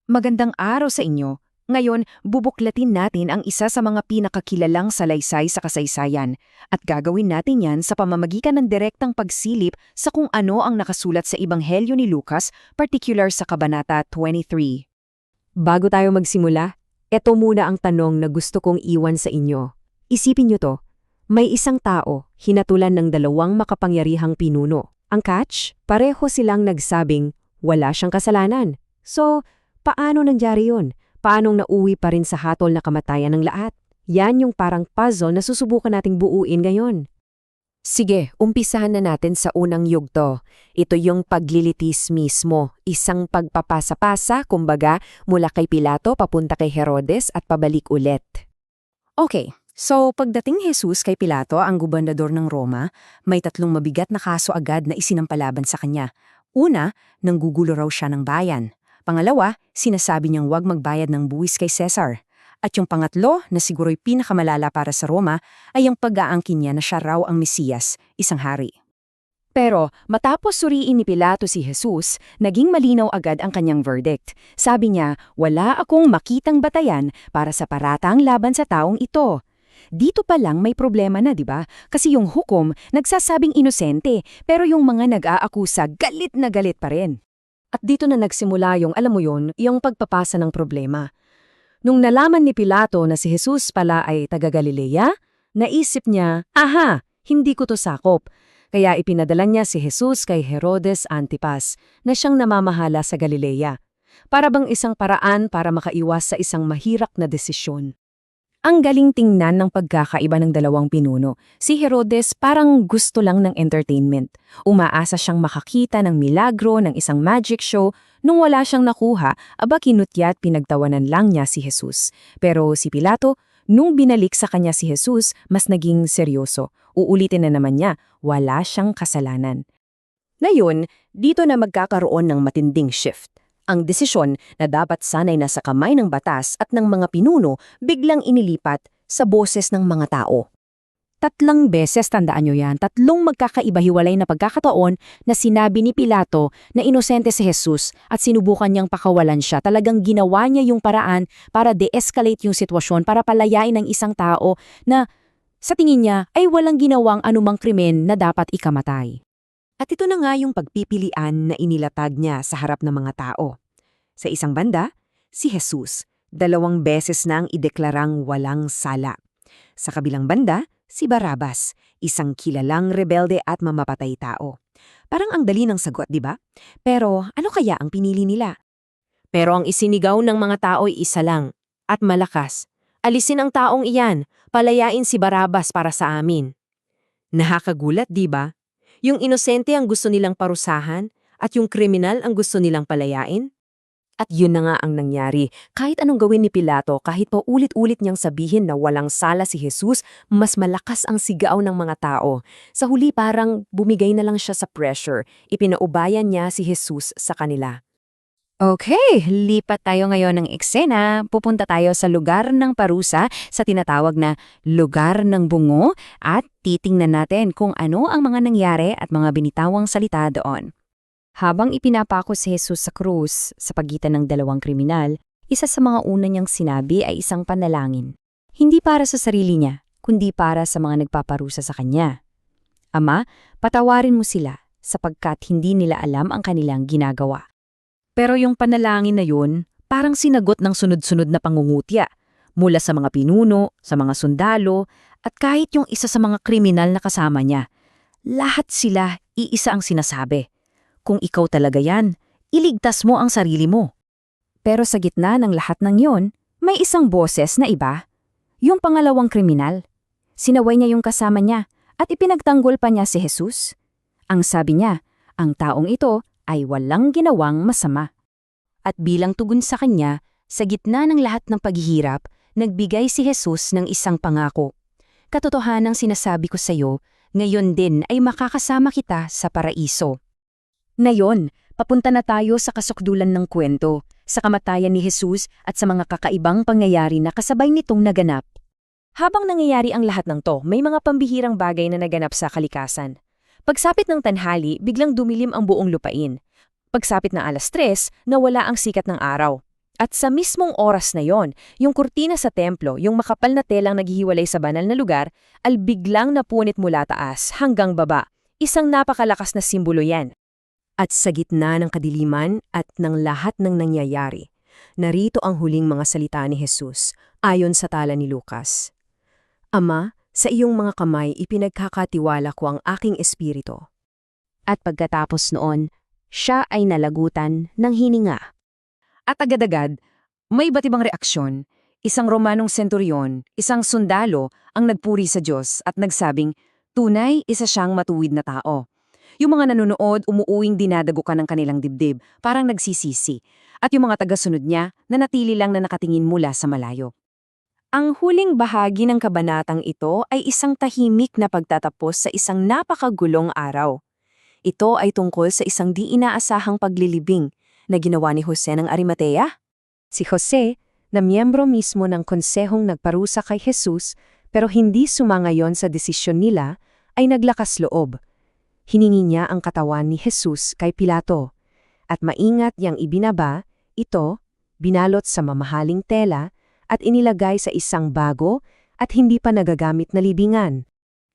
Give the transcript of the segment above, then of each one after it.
Magandang araw sa inyo. Ngayon, bubuklatin natin ang isa sa mga pinakakilalang salaysay sa kasaysayan at gagawin natin yan sa pamamagitan ng direktang pagsilip sa kung ano ang nakasulat sa Ebanghelyo ni Lucas, particular sa Kabanata 23. Bago tayo magsimula, eto muna ang tanong na gusto kong iwan sa inyo. Isipin nyo to, may isang tao, hinatulan ng dalawang makapangyarihang pinuno. Ang catch, pareho silang nagsabing wala siyang kasalanan. So, paano nangyari yun? Paanong nauwi pa rin sa hatol na kamatayan ng lahat? Yan yung parang puzzle na susubukan nating buuin ngayon. Sige, umpisahan na natin sa unang yugto. Ito yung paglilitis mismo, isang pagpapasa-pasa, kumbaga, mula kay Pilato papunta kay Herodes at pabalik ulit. Okay, so pagdating ni Jesus kay Pilato, ang gobernador ng Roma, may tatlong mabigat na kaso agad na isinampalaban sa kanya. Una, nanggugulo raw siya ng bayan. Pangalawa, sinasabi niyang huwag magbayad ng buwis kay Cesar. At yung pangatlo, na siguro'y pinakamalala para sa Roma, ay ang pag-aangkin niya na siya raw ang Mesiyas, isang hari. Pero matapos suriin ni Pilato si Jesus, naging malinaw agad ang kanyang verdict. Sabi niya, wala akong makitang batayan para sa paratang laban sa taong ito. Dito pa lang may problema na, di ba? Kasi yung hukom nagsasabing inosente, pero yung mga nag-aakusa galit na galit pa rin. At dito na nagsimula yung, alam mo yun, yung pagpapasa ng problema. Nung nalaman ni Pilato na si Jesus pala ay taga-Galilea, naisip niya, aha, hindi ko to sakop. Kaya ipinadala niya si Jesus kay Herodes Antipas na siyang namamahala sa Galilea. Para bang isang paraan para makaiwas sa isang mahirap na desisyon. Ang galing tingnan ng pagkakaiba ng dalawang pinuno. Si Herodes parang gusto lang ng entertainment. Umaasa siyang makakita ng milagro ng isang magic show. Nung wala siyang nakuha, aba kinutya at pinagtawanan lang niya si Jesus. Pero si Pilato, nung binalik sa kanya si Jesus, mas naging seryoso. Uulitin na naman niya, wala siyang kasalanan. Ngayon, dito na magkakaroon ng matinding shift. Ang desisyon na dapat sanay nasa kamay ng batas at ng mga pinuno biglang inilipat sa boses ng mga tao. 3 beses, tandaan nyo yan, 3 magkakaiba-hiwalay na pagkakataon na sinabi ni Pilato na inosente si Jesus at sinubukan niyang pakawalan siya. Talagang ginawa niya yung paraan para de-escalate yung sitwasyon, para palayain ng isang tao na sa tingin niya ay walang ginawang anumang krimen na dapat ikamatay. At ito na nga yung pagpipilian na inilatag niya sa harap ng mga tao. Sa isang banda, si Jesus, 2 beses nang ideklarang walang sala. Sa kabilang banda, si Barrabas, isang kilalang rebelde at mamapatay tao. Parang ang dali ng sagot, di ba? Pero ano kaya ang pinili nila? Pero ang isinigaw ng mga tao ay isa lang, at malakas. Alisin ang taong iyan, palayain si Barrabas para sa amin. Nakakagulat, di ba? Yung inosente ang gusto nilang parusahan at yung kriminal ang gusto nilang palayain? At yun na nga ang nangyari. Kahit anong gawin ni Pilato, kahit pa ulit-ulit niyang sabihin na walang sala si Jesus, mas malakas ang sigaw ng mga tao. Sa huli parang bumigay na lang siya sa pressure. Ipinaubayan niya si Jesus sa kanila. Okay, lipat tayo ngayon ng eksena. Pupunta tayo sa lugar ng parusa, sa tinatawag na lugar ng bungo, at titingnan natin kung ano ang mga nangyari at mga binitawang salita doon. Habang ipinapako si Jesus sa krus sa pagitan ng 2 kriminal, isa sa mga una niyang sinabi ay isang panalangin. Hindi para sa sarili niya, kundi para sa mga nagpaparusa sa kanya. Ama, patawarin mo sila sapagkat hindi nila alam ang kanilang ginagawa. Pero yung panalangin na yun, parang sinagot ng sunod-sunod na pangungutya mula sa mga pinuno, sa mga sundalo, at kahit yung isa sa mga kriminal na kasama niya. Lahat sila iisa ang sinasabi. Kung ikaw talaga yan, iligtas mo ang sarili mo. Pero sa gitna ng lahat ng yon, may isang boses na iba. Yung pangalawang kriminal. Sinaway niya yung kasama niya at ipinagtanggol pa niya si Jesus. Ang sabi niya, ang taong ito ay walang ginawang masama. At bilang tugon sa kanya, sa gitna ng lahat ng paghihirap, nagbigay si Jesus ng isang pangako. Katotohanang sinasabi ko sa iyo, ngayon din ay makakasama kita sa paraiso. Ngayon, papunta na tayo sa kasukdulan ng kwento, sa kamatayan ni Jesus at sa mga kakaibang pangyayari na kasabay nitong naganap. Habang nangyayari ang lahat ng to, may mga pambihirang bagay na naganap sa kalikasan. Pagsapit ng tanghali, biglang dumilim ang buong lupain. Pagsapit ng 3:00, nawala ang sikat ng araw. At sa mismong oras na yon, yung kurtina sa templo, yung makapal na telang naghihiwalay sa banal na lugar, al biglang napunit mula taas hanggang baba. Isang napakalakas na simbolo yan. At sa gitna ng kadiliman at ng lahat ng nangyayari, narito ang huling mga salita ni Jesus, ayon sa tala ni Lucas. Ama, sa iyong mga kamay ipinagkakatiwala ko ang aking espiritu. At pagkatapos noon, siya ay nalagutan ng hininga. At agad-agad, may iba't ibang reaksyon. Isang Romanong senturyon, isang sundalo ang nagpuri sa Diyos at nagsabing, tunay isa siyang matuwid na tao. Yung mga nanonood umuuwing dinadagukan ng kanilang dibdib, parang nagsisisi. At yung mga tagasunod niya, nanatili lang na nakatingin mula sa malayo. Ang huling bahagi ng kabanatang ito ay isang tahimik na pagtatapos sa isang napakagulong araw. Ito ay tungkol sa isang di inaasahang paglilibing na ginawa ni Jose ng Arimatea. Si Jose, na miyembro mismo ng konsehong nagparusa kay Jesus pero hindi sumangayon sa desisyon nila, ay naglakas loob. Hiningi niya ang katawan ni Jesus kay Pilato. At maingat niyang ibinaba, ito, binalot sa mamahaling tela at inilagay sa isang bago at hindi pa nagagamit na libingan.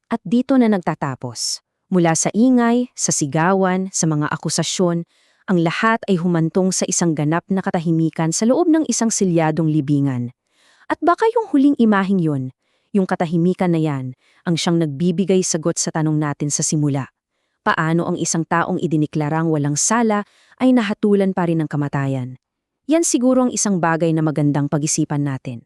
At dito na nagtatapos. Mula sa ingay, sa sigawan, sa mga akusasyon, ang lahat ay humantong sa isang ganap na katahimikan sa loob ng isang silyadong libingan. At baka yung huling imaheng yun, yung katahimikan na yan, ang siyang nagbibigay sagot sa tanong natin sa simula. Paano ang isang taong idiniklarang walang sala ay nahatulan pa rin ng kamatayan? Yan siguro ang isang bagay na magandang pag-isipan natin.